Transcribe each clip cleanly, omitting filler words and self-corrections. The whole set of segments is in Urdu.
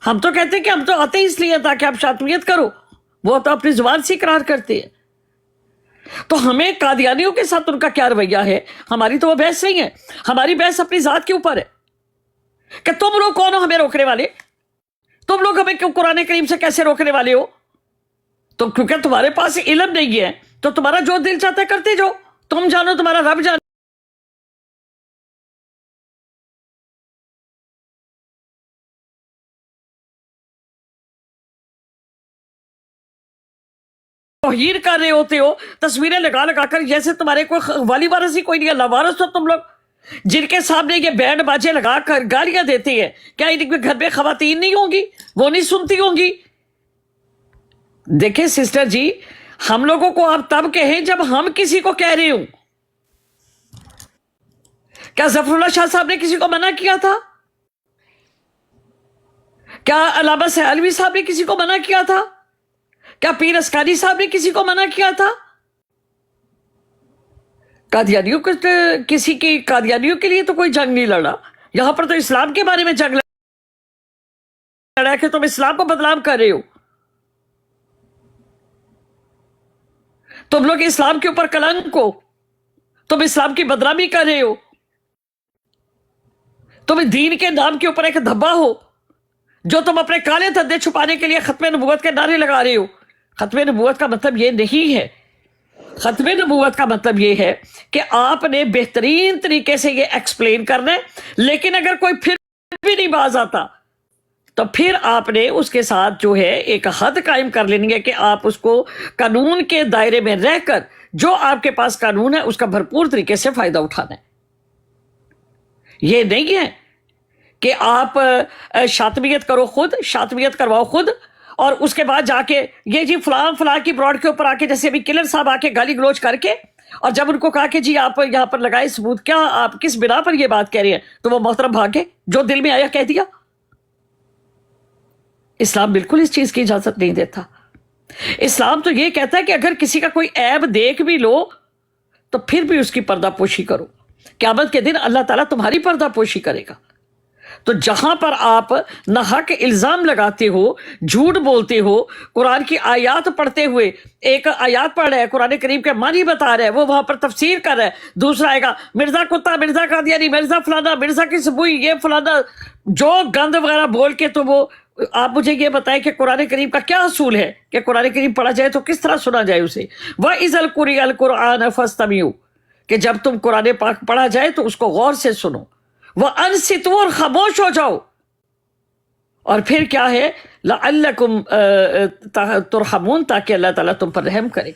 ہم تو کہتے ہیں کہ ہم تو آتے ہی اس لیے تاکہ آپ شاطمیت کرو، وہ تو اپنی زبان سے اقرار کرتے ہیں. تو ہمیں قادیانیوں کے ساتھ ان کا کیا رویہ ہے؟ ہماری تو وہ بحث نہیں ہے، ہماری بحث اپنی ذات کے اوپر ہے کہ تم لوگ کون ہو ہمیں روکنے والے؟ تم لوگ ہمیں کیوں قرآن کریم سے کیسے روکنے والے ہو؟ تو کیونکہ تمہارے پاس علم نہیں ہے تو تمہارا جو دل چاہتا ہے کرتے جاؤ، تم جانو تمہارا رب جانو. توہین کر رہے ہوتے ہو تصویریں لگا لگا کر، جیسے تمہارے کوئی والی وارث ہی کوئی نہیں ہے. اللہ وارث ہو تم لوگ، جن کے سامنے یہ بینڈ باجے لگا کر گالیاں دیتے ہیں. کیا ان کے گھر میں خواتین نہیں ہوں گی؟ وہ نہیں سنتی ہوں گی؟ دیکھیں سسٹر جی، ہم لوگوں کو آپ تب کہیں جب ہم کسی کو کہہ رہے ہوں. کیا ظفر اللہ شاہ صاحب نے کسی کو منع کیا تھا؟ کیا علامہ سہلوی صاحب نے کسی کو منع کیا تھا؟ کیا پیر اسکانی صاحب نے کسی کو منع کیا تھا؟ قادیانیوں کو کسی کی قادیانیوں کے لیے تو کوئی جنگ نہیں لڑا. یہاں پر تو اسلام کے بارے میں جنگ لڑا کہ تم اسلام کو بدنام کر رہے ہو. تم لوگ اسلام کے اوپر کلنک ہو، تم اسلام کی بدنامی کر رہے ہو، تم دین کے نام کے اوپر ایک دھبا ہو جو تم اپنے کالے دھندے چھپانے کے لیے ختم نبوت کے نعرے لگا رہے ہو. ختم نبوت کا مطلب یہ نہیں ہے. ختم نبوت کا مطلب یہ ہے کہ آپ نے بہترین طریقے سے یہ ایکسپلین کرنا ہے، لیکن اگر کوئی پھر بھی نہیں باز آتا تو پھر آپ نے اس کے ساتھ جو ہے ایک حد قائم کر لینی ہے کہ آپ اس کو قانون کے دائرے میں رہ کر جو آپ کے پاس قانون ہے اس کا بھرپور طریقے سے فائدہ اٹھانا ہے. یہ نہیں ہے کہ آپ شاطمیت کرو خود، شاطمیت کرواؤ خود، اور اس کے بعد جا کے یہ جی فلاں فلاں کی براڈ کے اوپر آ کے، جیسے ابھی کلر صاحب آ کے گالی گلوچ کر کے، اور جب ان کو کہا کہ جی آپ یہاں پر لگائے ثبوت، کیا آپ کس بنا پر یہ بات کہہ رہے ہیں، تو وہ محترم بھاگے، جو دل میں آیا کہہ دیا. اسلام بالکل اس چیز کی اجازت نہیں دیتا. اسلام تو یہ کہتا ہے کہ اگر کسی کا کوئی عیب دیکھ بھی لو تو پھر بھی اس کی پردہ پوشی کرو. قیامت کے دن اللہ تعالیٰ تمہاری پردہ پوشی کرے گا. تو جہاں پر آپ ناحق الزام لگاتے ہو، جھوٹ بولتے ہو، قرآن کی آیات پڑھتے ہوئے، ایک آیات پڑھ رہا ہے قرآن کریم کے معنی بتا رہا ہے، وہ وہاں پر تفسیر کر رہا ہے، دوسرا آئے گا مرزا کتا، مرزا قادیانی، مرزا فلانا، مرزا کی سبوئی، یہ فلانا، جو گند وغیرہ بول کے. تو وہ آپ مجھے یہ بتائیں کہ قرآن کریم کا کیا اصول ہے کہ قرآن کریم پڑھا جائے تو کس طرح سنا جائے اسے؟ وَإِذَا الْقُرِئَ الْقُرْآنَ فَاسْتَمِعُوا، کہ جب تم قرآن پاک پڑھا جائے تو اس کو غور سے سنو. وَأَنصِتُوا، اور خاموش ہو جاؤ. اور پھر کیا ہے؟ لَعَلَّكُمْ تُرْحَمُونَ، تاکہ اللہ تعالیٰ تم پر رحم کرے.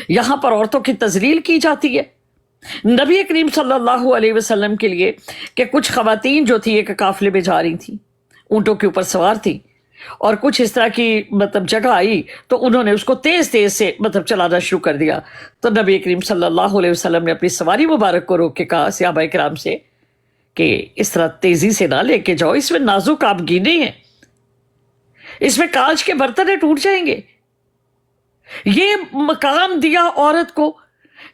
یہاں پر عورتوں کی تذلیل کی جاتی ہے. نبی کریم صلی اللہ علیہ وسلم کے لیے کہ کچھ خواتین جو تھی ایک قافلے میں جا رہی تھیں، اونٹوں کے اوپر سوار تھی، اور کچھ اس طرح کی مطلب جگہ آئی تو انہوں نے اس کو تیز تیز سے مطلب چلانا شروع کر دیا. تو نبی کریم صلی اللہ علیہ وسلم نے اپنی سواری مبارک کو روک کے کہا صحابہ کرام سے کہ اس طرح تیزی سے نہ لے کے جاؤ، اس میں نازک آبگینے ہیں، اس میں کانچ کے برتن ٹوٹ جائیں گے. یہ مقام دیا عورت کو،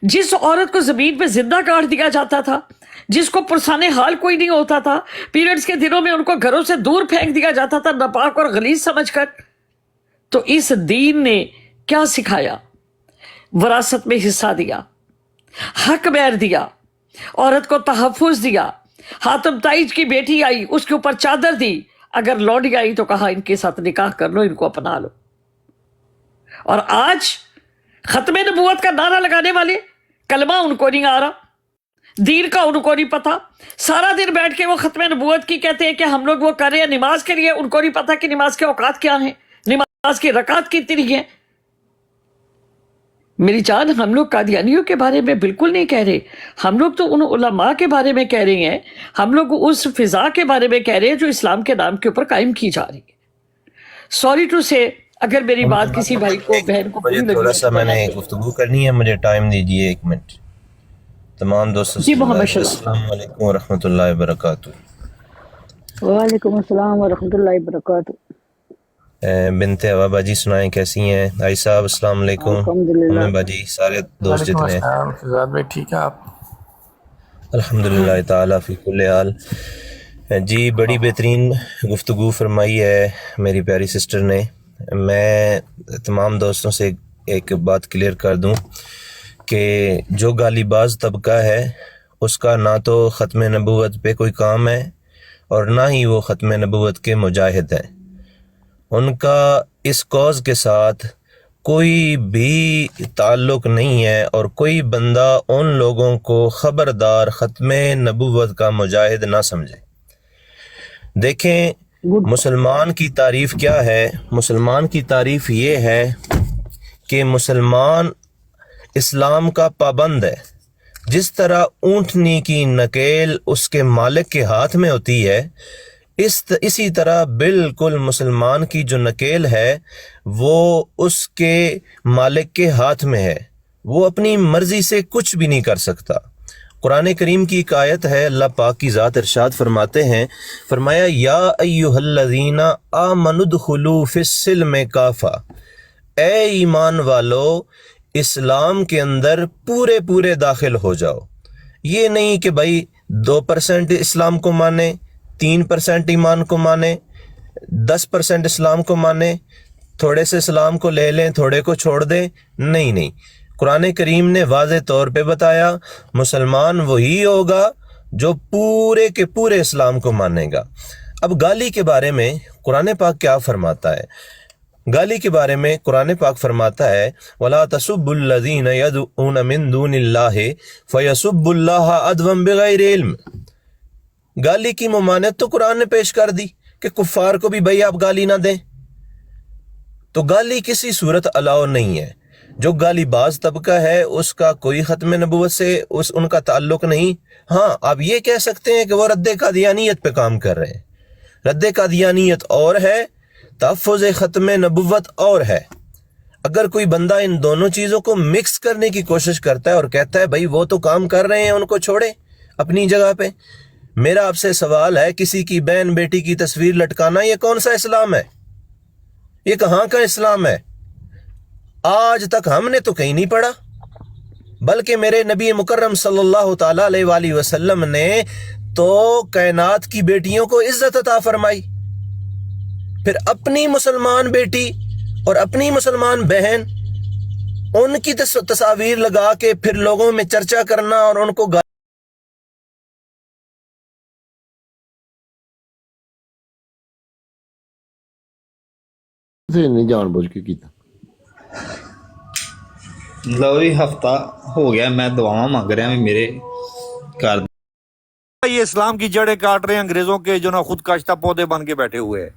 جس عورت کو زمین پہ زندہ گاڑ دیا جاتا تھا، جس کو پرسانے حال کوئی نہیں ہوتا تھا، پیریڈز کے دنوں میں ان کو گھروں سے دور پھینک دیا جاتا تھا ناپاک اور غلیظ سمجھ کر. تو اس دین نے کیا سکھایا؟ وراثت میں حصہ دیا، حق مہر دیا، عورت کو تحفظ دیا. حاتم تائج کی بیٹی آئی، اس کے اوپر چادر دی. اگر لوڈی آئی تو کہا ان کے ساتھ نکاح کر لو، ان کو اپنا لو. اور آج ختم نبوت کا نعرہ لگانے والے، کلمہ ان کو نہیں آ رہا، دین کا ان کو نہیں پتا، سارا دن بیٹھ کے وہ ختم نبوت کی کہتے ہیں کہ ہم لوگ وہ کر رہے ہیں نماز کے لیے. ان کو نہیں پتا کہ نماز کے اوقات کیا ہیں، نماز کی رکعت کتنی ہیں. میری جان، ہم لوگ قادیانیوں کے بارے میں بالکل نہیں کہہ رہے، ہم لوگ تو ان علماء کے بارے میں کہہ رہے ہیں، ہم لوگ اس فضا کے بارے میں کہہ رہے ہیں جو اسلام کے نام کے اوپر قائم کی جا رہی ہے. سوری ٹو سے اگر میری بات کسی بھائی کو، بہن کو مجھے تھوڑا سا میں نے گفتگو کرنی ہے، مجھے ٹائم دیجیے 1 منٹ. تمام دوستوں جی محمد السلام علیکم ورحمۃ اللہ وبرکاتہ. وعلیکم السلام ورحمۃ اللہ وبرکاتہ. بنت ہوا باجی سنائیں کیسی ہیں؟ بھائی صاحب السلام علیکم. الحمدللہ. ہمیں باجی، سارے دوست جتنے ہیں، فضاد بھائی ٹھیک ہے آپ؟ الحمدللہ تعالیٰ فی کل حال. جی بڑی بہترین گفتگو فرمائی ہے میری پیاری سسٹر نے. میں تمام دوستوں سے ایک بات کلیئر کر دوں کہ جو گالی باز طبقہ ہے اس کا نہ تو ختم نبوت پہ کوئی کام ہے اور نہ ہی وہ ختم نبوت کے مجاہد ہیں. ان کا اس کوز کے ساتھ کوئی بھی تعلق نہیں ہے اور کوئی بندہ ان لوگوں کو خبردار ختم نبوت کا مجاہد نہ سمجھے. دیکھیں مسلمان کی تعریف کیا ہے؟ مسلمان کی تعریف یہ ہے کہ مسلمان اسلام کا پابند ہے. جس طرح اونٹنی کی نکیل اس کے مالک کے ہاتھ میں ہوتی ہے، اسی طرح بالکل مسلمان کی جو نکیل ہے وہ اس کے مالک کے ہاتھ میں ہے. وہ اپنی مرضی سے کچھ بھی نہیں کر سکتا. قرآن کریم کی ایک آیت ہے، اللہ پاک کی ذات ارشاد فرماتے ہیں، فرمایا یا ایھا الذین آمنوا ادخلوا فی السلم کافہ، اے ایمان والو اسلام کے اندر پورے داخل ہو جاؤ. یہ نہیں کہ بھائی 2% اسلام کو مانے، 3% ایمان کو مانے، 10% اسلام کو مانے، تھوڑے سے اسلام کو لے لیں تھوڑے کو چھوڑ دیں. نہیں، قرآن کریم نے واضح طور پہ بتایا مسلمان وہی ہوگا جو پورے کے پورے اسلام کو مانے گا. اب گالی کے بارے میں قرآن پاک کیا فرماتا ہے؟ گالی کے بارے میں قرآن پاک فرماتا ہے وَلَا تَسُبُّوا الَّذِينَ يَدْعُونَ مِن دُونِ اللَّهِ فَيَسُبُّوا اللَّهَ عَدْوًا بِغَيْرِ علم. گالی کی ممانعت تو قرآن نے پیش کر دی کہ کفار کو بھی بھائی آپ گالی نہ دیں. تو گالی کسی صورت الاؤ نہیں ہے. جو گالی باز طبقہ ہے اس کا کوئی ختم نبوت سے ان کا تعلق نہیں. ہاں آپ یہ کہہ سکتے ہیں کہ وہ رد قادیانیت پہ کام کر رہے ہیں. رد قادیانیت اور ہے، تحفظ ختم نبوت اور ہے. اگر کوئی بندہ ان دونوں چیزوں کو مکس کرنے کی کوشش کرتا ہے اور کہتا ہے بھائی وہ تو کام کر رہے ہیں ان کو چھوڑیں اپنی جگہ پہ، میرا آپ سے سوال ہے کسی کی بہن بیٹی کی تصویر لٹکانا یہ کون سا اسلام ہے؟ یہ کہاں کا اسلام ہے؟ آج تک ہم نے تو کہیں نہیں پڑھا، بلکہ میرے نبی مکرم صلی اللہ تعالیٰ علیہ وآلہ وسلم نے تو کائنات کی بیٹیوں کو عزت عطا فرمائی. پھر اپنی مسلمان بیٹی اور اپنی مسلمان بہن ان کی تصاویر لگا کے پھر لوگوں میں چرچا کرنا اور ان کو نہیں جان بوجھ کے کیتا. لو جی ہفتہ ہو گیا میں دعاواں مانگ رہا بھی میرے گھر یہ اسلام کی جڑیں کاٹ رہے ہیں انگریزوں کے جو نا خود کاشتہ پودے بن کے بیٹھے ہوئے ہیں.